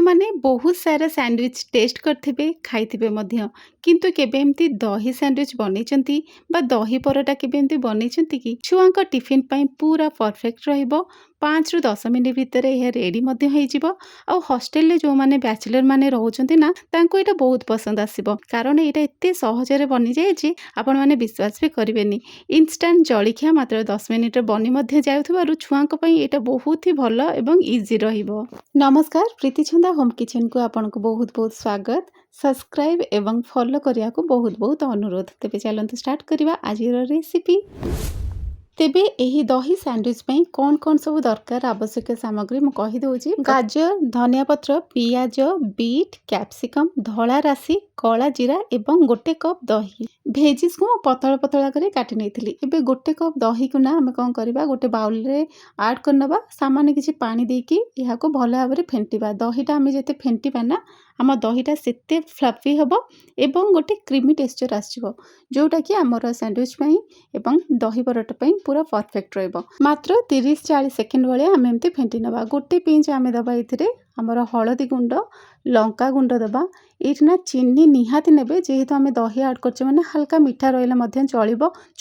आपणମାନେ ବହୁତ ସାରା sandwich test କରିଥିବେ, ଖାଇଥିବେ ମଧ୍ୟ। କିନ୍ତୁ କେବେ ଏମିତି ଦହି ସ୍ୟାଣ୍ଡୱିଚ୍ ବନେଇଛନ୍ତି ବା ଦହି ପରଟା କେବେ ଏମିତି ବନେଇଛନ୍ତି କି? ଛୁଆଙ୍କ ଟିଫିନ୍ ପାଇଁ ପୁରା ପରଫେକ୍ଟ ରହିବ। 5ରୁ 10 ମିନିଟ୍ ଭିତରେ ଏହା ରେଡ଼ି ମଧ୍ୟ ହେଇଯିବ। ଆଉ ହଷ୍ଟେଲରେ ଯେଉଁମାନେ ବ୍ୟାଚଲର ମାନେ ରହୁଛନ୍ତି ନା, ତାଙ୍କୁ ଏଇଟା ବହୁତ ପସନ୍ଦ ଆସିବ। କାରଣ ଏଇଟା ଏତେ ସହଜରେ ବନିଯାଏ ଯେ ଆପଣମାନେ ବିଶ୍ୱାସ ବି କରିବେନି। ଇନଷ୍ଟାଣ୍ଟ ଜଳଖିଆ ମାତ୍ର 10 ମିନିଟ୍ରେ ବନି ମଧ୍ୟ ଯାଉଥିବାରୁ ଛୁଆଙ୍କ ପାଇଁ ଏଇଟା ବହୁତ ହି ଭଲ ଏବଂ ଇଜି ରହିବ। ନମସ୍କାର, ପ୍ରୀତି ଛନ୍ଦା ହୋମ୍ କିଚେନକୁ ଆପଣଙ୍କୁ ବହୁତ ବହୁତ ସ୍ୱାଗତ। ସବସ୍କ୍ରାଇବ୍ ଏବଂ ଫଲୋ କରିବାକୁ ବହୁତ ବହୁତ ଅନୁରୋଧ। ତେବେ ଚାଲନ୍ତୁ ଷ୍ଟାର୍ଟ କରିବା ଆଜିର ରେସିପି। ତେବେ ଏହି ଦହି ସ୍ୟାଣ୍ଡୱିଚ୍ ପାଇଁ କ'ଣ କ'ଣ ସବୁ ଦରକାର ଆବଶ୍ୟକ ସାମଗ୍ରୀ ମୁଁ କହିଦେଉଛି। ଗାଜର, ଧନିଆ ପତ୍ର, ପିଆଜ, ବିଟ୍, କ୍ୟାପ୍ସିକମ୍, ଧଳା ରାଶି, କଳା ଜିରା ଏବଂ 1 କପ୍ ଦହି। ଭେଜିସ୍କୁ ମୁଁ ପତଳା ପତଳା କରି କାଟି ନେଇଥିଲି। ଏବେ 1 କପ୍ ଦହିକୁ ନା ଆମେ କ'ଣ କରିବା, ଗୋଟେ ବାଉଲରେ ଆଡ଼୍ କରିନେବା। ସାମାନ୍ୟ କିଛି ପାଣି ଦେଇକି ଏହାକୁ ଭଲ ଭାବରେ ଫେଣ୍ଟିବା। ଦହିଟା ଆମେ ଯେତେ ଫେଣ୍ଟିବା ନା, ଆମ ଦହିଟା ସେତେ ଫ୍ଲଫି ହେବ ଏବଂ ଗୋଟେ କ୍ରିମି ଟେକ୍ସଚର୍ ଆସିଯିବ, ଯେଉଁଟାକି ଆମର ସ୍ୟାଣ୍ଡୱିଚ୍ ପାଇଁ ଏବଂ ଦହି ପରଟା ପାଇଁ ପୁରା ପରଫେକ୍ଟ ରହିବ। ମାତ୍ର 30-40 ସେକେଣ୍ଡ ଭଳିଆ ଆମେ ଏମିତି ଫେଣ୍ଟି ନେବା। ଗୋଟେ ପିଞ୍ଚ ଆମେ ଦେବା ଏଥିରେ ଆମର ହଳଦୀ ଗୁଣ୍ଡ, ଲଙ୍କା ଗୁଣ୍ଡ ଦେବା। ଏଇଠି ନା ଚିନି ନିହାତି ନେବେ, ଯେହେତୁ ଆମେ ଦହି ଆଡ଼୍ କରୁଛେ ମାନେ ହାଲକା ମିଠା ରହିଲେ ମଧ୍ୟ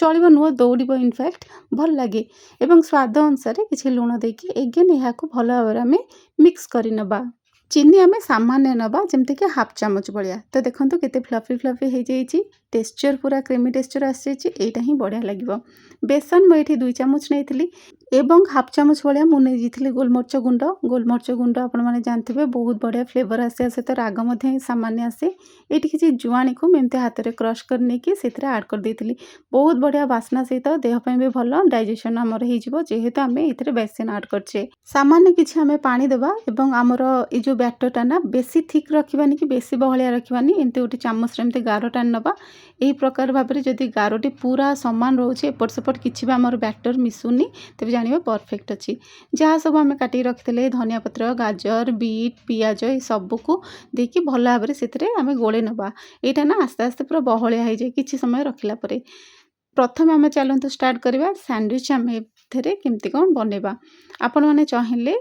ଚଳିବ ନୁହଁ, ଦୌଡ଼ିବ ଇନଫ୍ୟାକ୍ଟ, ଭଲ ଲାଗେ। ଏବଂ ସ୍ୱାଦ ଅନୁସାରେ କିଛି ଲୁଣ ଦେଇକି ଏଗେନ୍ ଏହାକୁ ଭଲ ଭାବରେ ଆମେ ମିକ୍ସ କରିନେବା। ଚିନି ଆମେ ସାମାନ୍ୟ ନେବା, ଯେମିତିକି 1/2 ଚାମଚ ଭଳିଆ। ତ ଦେଖନ୍ତୁ କେତେ ଫ୍ଲଫି ହେଇଯାଇଛି, ଟେକ୍ସଚର୍ ପୁରା କ୍ରିମି ଟେକ୍ସଚର୍ ଆସିଯାଇଛି। ଏଇଟା ହିଁ ବଢ଼ିଆ ଲାଗିବ। ବେସନ ମୁଁ ଏଇଠି 2 ଚାମଚ ନେଇଥିଲି ଏବଂ 1/2 ଚାମଚ ଭଳିଆ ମୁଁ ନେଇଯାଇଥିଲି ଗୋଲମରିଚ ଗୁଣ୍ଡ। ଗୋଲମରିଚ ଗୁଣ୍ଡ ଆପଣମାନେ ଜାଣିଥିବେ ବହୁତ ବଢ଼ିଆ ଫ୍ଲେଭର୍ ଆସେ, ସହିତ ରାଗ ମଧ୍ୟ ସାମାନ୍ୟ ଆସେ। ଏଇଠି କିଛି ଜୁଆଣିକୁ ମୁଁ ଏମିତି ହାତରେ କ୍ରସ୍ କରି ନେଇକି ସେଥିରେ ଆଡ଼୍ କରିଦେଇଥିଲି। ବହୁତ ବଢ଼ିଆ ବାସ୍ନା, ସହିତ ଦେହ ପାଇଁ ବି ଭଲ, ଡାଇଜେସନ୍ ଆମର ହେଇଯିବ, ଯେହେତୁ ଆମେ ଏଥିରେ ବେସନ ଆଡ଼୍ କରିଛେ। ସାମାନ୍ୟ କିଛି ଆମେ ପାଣି ଦେବା ଏବଂ ଆମର ଏଇ ଯେଉଁ ବ୍ୟାଟରଟା ନା, ବେଶୀ ଥିକ୍ ରଖିବାନି କି ବେଶୀ ବହଳିଆ ରଖିବାନି। ଏମିତି ଗୋଟେ ଚାମଚରେ ଏମିତି ଗାର ଟାଣି ନେବା। ଏହି ପ୍ରକାର ଭାବରେ ଯଦି ଗାରଟି ପୁରା ସମାନ ରହୁଛି, ଏପଟ ସେପଟ କିଛି ବି ଆମର ବ୍ୟାଟର ମିଶୁନି, ତେବେ ଜାଣିବା ପରଫେକ୍ଟ ଅଛି। ଯାହା ସବୁ ଆମେ କାଟିକି ରଖିଥିଲେ, ଧନିଆ ପତ୍ର, ଗାଜର, ବିଟ୍, ପିଆଜ, ଏ ସବୁକୁ ଦେଇକି ଭଲ ଭାବରେ ସେଥିରେ ଆମେ ଗୋଳେଇ ନେବା। ଏଇଟା ନା ଆସ୍ତେ ଆସ୍ତେ ପୁରା ବହଳିଆ ହେଇଯାଏ କିଛି ସମୟ ରଖିଲା ପରେ। ପ୍ରଥମେ ଆମେ ଚାଲନ୍ତୁ ଷ୍ଟାର୍ଟ କରିବା ସ୍ୟାଣ୍ଡୱିଚ୍ ଆମେ ଏଥିରେ କେମିତି କ'ଣ ବନେଇବା। ଆପଣମାନେ ଚାହିଁଲେ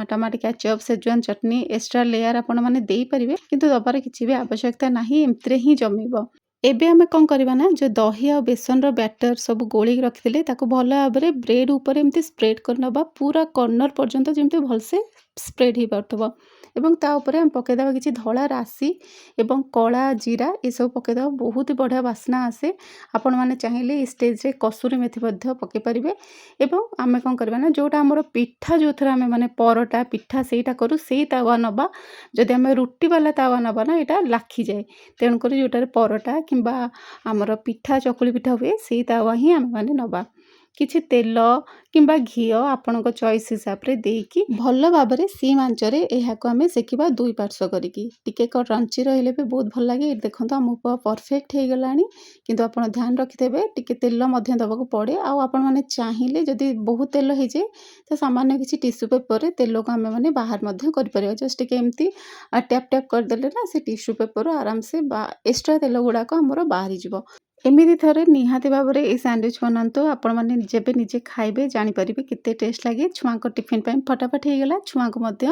ଟମାଟୋ କ୍ୟାଚପ୍, ସେଜୱାନ୍ ଚଟନି, ଏକ୍ସଟ୍ରା ଲେୟାର ଆପଣମାନେ ଦେଇପାରିବେ, କିନ୍ତୁ ଦେବାର କିଛି ବି ଆବଶ୍ୟକତା ନାହିଁ, ଏମିତିରେ ହିଁ ଜମିବ। ଏବେ ଆମେ କ'ଣ କରିବା ନା, ଯେଉଁ ଦହି ଆଉ ବେସନର ବ୍ୟାଟର ସବୁ ଗୋଳେଇକି ରଖିଥିଲେ, ତାକୁ ଭଲ ଭାବରେ ବ୍ରେଡ୍ ଉପରେ ଏମିତି ସ୍ପ୍ରେଡ୍ କରିନେବା, ପୁରା କର୍ଣ୍ଣର ପର୍ଯ୍ୟନ୍ତ ଯେମିତି ଭଲସେ ସ୍ପ୍ରେଡ୍ ହେଇପାରୁଥିବ। ଏବଂ ତା ଉପରେ ଆମେ ପକାଇଦେବା କିଛି ଧଳା ରାଶି ଏବଂ କଳା ଜିରା, ଏସବୁ ପକାଇଦେବା। ବହୁତ ବଢ଼ିଆ ବାସ୍ନା ଆସେ। ଆପଣମାନେ ଚାହିଁଲେ এই ଷ୍ଟେଜ୍ରେ କସୁରୀ ମେଥି ମଧ୍ୟ ପକାଇ ପାରିବେ। ଏବଂ ଆମେ କ'ଣ କରିବା ନା, ଯେଉଁଟା ଆମର ପିଠା, ଯେଉଁଥିରେ ଆମେ ମାନେ ପରଟା ପିଠା ସେଇଟା କରୁ, ସେଇ ତାୱା ନେବା। ଯଦି ଆମେ ରୁଟି ବାଲା ତାୱା ନେବା ନା, ଏଇଟା ଲାଖିଯାଏ। ତେଣୁକରି ଯେଉଁଟାରେ ପରଟା କିମ୍ବା ଆମର ପିଠା, ଚକୁଳି ପିଠା ହୁଏ, ସେଇ ତାୱା ହିଁ ଆମେମାନେ ନେବା। କିଛି ତେଲ କିମ୍ବା ଘିଅ ଆପଣଙ୍କ ଚଏସ୍ ହିସାବରେ ଦେଇକି ଭଲ ଭାବରେ ସିମ୍ ଆଞ୍ଚରେ ଏହାକୁ ଆମେ ସେକିବା, 2 ପାର୍ଶ୍ୱ କରିକି। ଟିକେ କ୍ରଞ୍ଚି ରହିଲେ ବି ବହୁତ ଭଲ ଲାଗେ। ଏଇଠି ଦେଖନ୍ତୁ ଆମ ପରଫେକ୍ଟ ହେଇଗଲାଣି, କିନ୍ତୁ ଆପଣ ଧ୍ୟାନ ରଖିଦେବେ ଟିକେ ତେଲ ମଧ୍ୟ ଦେବାକୁ ପଡ଼େ। ଆଉ ଆପଣମାନେ ଚାହିଁଲେ ଯଦି ବହୁତ ତେଲ ହେଇଯାଏ, ତ ସାମାନ୍ୟ କିଛି ଟିସ୍ୟୁ ପେପରରେ ତେଲକୁ ଆମେମାନେ ବାହାର ମଧ୍ୟ କରିପାରିବା। ଜଷ୍ଟ ଟିକେ ଏମିତି ଟ୍ୟାପ୍ କରିଦେଲେ ନା, ସେ ଟିସ୍ୟୁ ପେପରରୁ ଆରାମସେ ଏକ୍ସଟ୍ରା ତେଲ ଗୁଡ଼ାକ ଆମର ବାହାରିଯିବ। ଏମିତି ଥରେ ନିହାତି ଭାବରେ এই ସ୍ୟାଣ୍ଡୱିଚ୍ ବନାନ୍ତୁ। ଆପଣମାନେ ଯେବେ ନିଜେ ଖାଇବେ ଜାଣିପାରିବେ କେତେ ଟେଷ୍ଟ ଲାଗେ। ଛୁଆଙ୍କ ଟିଫିନ୍ ପାଇଁ ଫଟାଫଟ ହେଇଗଲା। ଛୁଆଙ୍କୁ ମଧ୍ୟ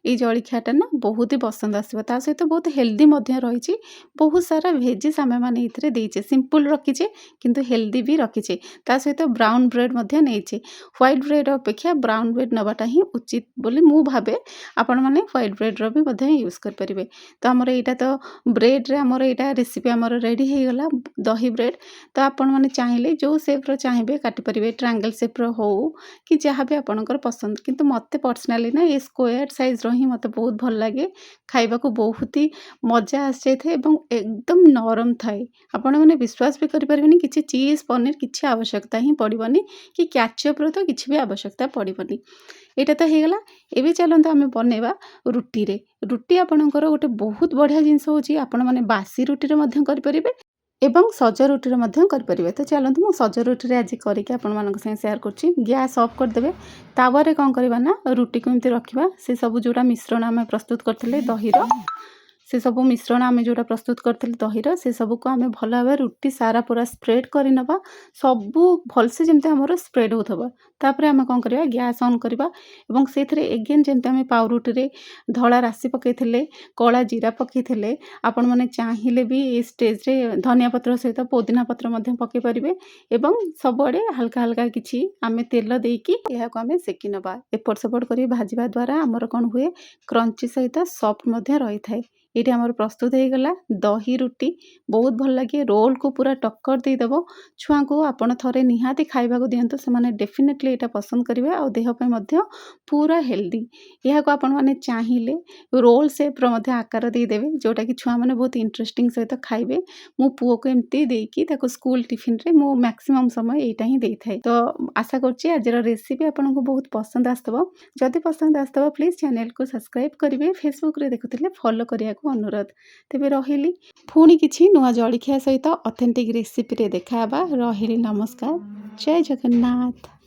ଏଇ ଜଳଖିଆଟା ନା ବହୁତ ହି ପସନ୍ଦ ଆସିବ। ତା ସହିତ ବହୁତ ହେଲ୍ଦି ମଧ୍ୟ ରହିଛି। ବହୁତ ସାରା ଭେଜିସ୍ ଆମେମାନେ ଏଥିରେ ଦେଇଛେ, ସିମ୍ପଲ୍ ରଖିଛେ କିନ୍ତୁ ହେଲ୍ଦି ବି ରଖିଛେ। ତା ସହିତ ବ୍ରାଉନ୍ ବ୍ରେଡ଼୍ ମଧ୍ୟ ନେଇଛେ। ହ୍ୱାଇଟ୍ ବ୍ରେଡ଼୍ ଅପେକ୍ଷା ବ୍ରାଉନ୍ ବ୍ରେଡ଼୍ ନେବାଟା ହିଁ ଉଚିତ ବୋଲି ମୁଁ ଭାବେ। ଆପଣମାନେ ହ୍ୱାଇଟ୍ ବ୍ରେଡ଼୍ର ବି ମଧ୍ୟ ୟୁଜ୍ କରିପାରିବେ। ତ ଆମର ଏଇଟା ତ ବ୍ରେଡ଼୍ରେ ଆମର ଏଇଟା ରେସିପି ଆମର ରେଡ଼ି ହେଇଗଲା, ଦହି ବ୍ରେଡ଼୍। ତ ଆପଣମାନେ ଚାହିଁଲେ ଯେଉଁ ସେପ୍ର ଚାହିଁବେ କାଟିପାରିବେ, ଟ୍ରାଙ୍ଗେଲ୍ ସେପ୍ର ହଉ କି ଯାହା ବି ଆପଣଙ୍କର ପସନ୍ଦ। କିନ୍ତୁ ମୋତେ ପର୍ସନାଲି ନା, ଏ ସ୍କୋୟାର ସାଇଜ୍ର ହିଁ ମୋତେ ବହୁତ ଭଲ ଲାଗେ। ଖାଇବାକୁ ବହୁତ ହି ମଜା ଆସିଯାଇଥାଏ ଏବଂ ଏକଦମ ନରମ ଥାଏ। ଆପଣମାନେ ବିଶ୍ୱାସ ବି କରିପାରିବେନି, କିଛି ଚିଜ୍, ପନିର କିଛି ଆବଶ୍ୟକତା ହିଁ ପଡ଼ିବନି, କି କ୍ୟାଚଅପ୍ର ତ କିଛି ବି ଆବଶ୍ୟକତା ପଡ଼ିବନି। ଏଇଟା ତ ହେଇଗଲା। ଏବେ ଚାଲନ୍ତୁ ଆମେ ବନେଇବା ରୁଟିରେ। ରୁଟି ଆପଣଙ୍କର ଗୋଟେ ବହୁତ ବଢ଼ିଆ ଜିନିଷ ହେଉଛି, ଆପଣମାନେ ବାସି ରୁଟିରେ ମଧ୍ୟ କରିପାରିବେ ଏବଂ ସଜ ରୁଟିରେ ମଧ୍ୟ କରିପାରିବେ। ତ ଚାଲନ୍ତୁ ମୁଁ ସଜ ରୁଟିରେ ଆଜି କରିକି ଆପଣମାନଙ୍କ ସାଙ୍ଗେ ସେୟାର କରୁଛି। ଗ୍ୟାସ୍ ଅଫ୍ କରିଦେବେ। ତାୱାରେ କ'ଣ କରିବା ନା, ରୁଟିକୁ ଏମିତି ରଖିବା। ସେ ସବୁ ଯେଉଁଟା ମିଶ୍ରଣ ଆମେ ପ୍ରସ୍ତୁତ କରିଥିଲେ ଦହିର, ସେସବୁ ମିଶ୍ରଣ ଆମେ ଯେଉଁଟା ପ୍ରସ୍ତୁତ କରିଥିଲେ ଦହିର, ସେସବୁକୁ ଆମେ ଭଲ ଭାବରେ ରୁଟି ସାରା ପୁରା ସ୍ପ୍ରେଡ୍ କରିନେବା। ସବୁ ଭଲସେ ଯେମିତି ଆମର ସ୍ପ୍ରେଡ୍ ହେଉଥିବ। ତାପରେ ଆମେ କ'ଣ କରିବା, ଗ୍ୟାସ୍ ଅନ୍ କରିବା ଏବଂ ସେଇଥିରେ ଏଗେନ୍ ଯେମିତି ଆମେ ପାଉରୁଟିରେ ଧଳା ରାଶି ପକାଇଥିଲେ, କଳା ଜିରା ପକାଇଥିଲେ, ଆପଣମାନେ ଚାହିଁଲେ ବି ଏ ଷ୍ଟେଜ୍‌ରେ ଧନିଆ ପତ୍ର ସହିତ ପୋଦିନା ପତ୍ର ମଧ୍ୟ ପକାଇ ପାରିବେ ଏବଂ ସବୁଆଡ଼େ ହାଲକା ହାଲକା କିଛି ଆମେ ତେଲ ଦେଇକି ଏହାକୁ ଆମେ ସେକି ନେବା। ଏପଟ ସେପଟ କରି ଭାଜିବା ଦ୍ୱାରା ଆମର କ'ଣ ହୁଏ, କ୍ରଞ୍ଚି ସହିତ ସଫ୍ଟ ମଧ୍ୟ ରହିଥାଏ। ଏଇଠି ଆମର ପ୍ରସ୍ତୁତ ହେଇଗଲା ଦହି ରୁଟି। ବହୁତ ଭଲ ଲାଗେ, ରୋଲ୍‌କୁ ପୁରା ଟକ୍କର ଦେଇଦେବ। ଛୁଆଙ୍କୁ ଆପଣ ଥରେ ନିହାତି ଖାଇବାକୁ ଦିଅନ୍ତୁ, ସେମାନେ ଡେଫିନେଟଲି ଏଇଟା ପସନ୍ଦ କରିବେ ଆଉ ଦେହ ପାଇଁ ମଧ୍ୟ ପୁରା ହେଲ୍ଦି। ଏହାକୁ ଆପଣମାନେ ଚାହିଁଲେ ରୋଲ୍ ସେପ୍‌ର ମଧ୍ୟ ଆକାର ଦେଇଦେବେ, ଯେଉଁଟାକି ଛୁଆମାନେ ବହୁତ ଇଣ୍ଟରେଷ୍ଟିଂ ସହିତ ଖାଇବେ। ମୁଁ ପୁଅକୁ ଏମିତି ଦେଇକି ତାକୁ ସ୍କୁଲ ଟିଫିନ୍‌ରେ ମୁଁ ମ୍ୟାକ୍ସିମମ୍ ସମୟ ଏଇଟା ହିଁ ଦେଇଥାଏ। ତ ଆଶା କରୁଛି ଆଜିର ରେସିପି ଆପଣଙ୍କୁ ବହୁତ ପସନ୍ଦ ଆସିଥିବ। ଯଦି ପସନ୍ଦ ଆସିଥିବ ପ୍ଲିଜ୍ ଚ୍ୟାନେଲକୁ ସବସ୍କ୍ରାଇବ୍ କରିବେ। ଫେସବୁକରେ ଦେଖୁଥିଲେ ଫଲୋ କରିବାକୁ ଅନୁରୋଧ। ତେବେ ରହିଲି, ପୁଣି କିଛି ନୂଆ ଜଳଖିଆ ସହିତ ଅଥେଣ୍ଟିକ୍ ରେସିପିରେ ଦେଖା ହେବା। ରହିଲି, ନମସ୍କାର, ଜୟ ଜଗନ୍ନାଥ।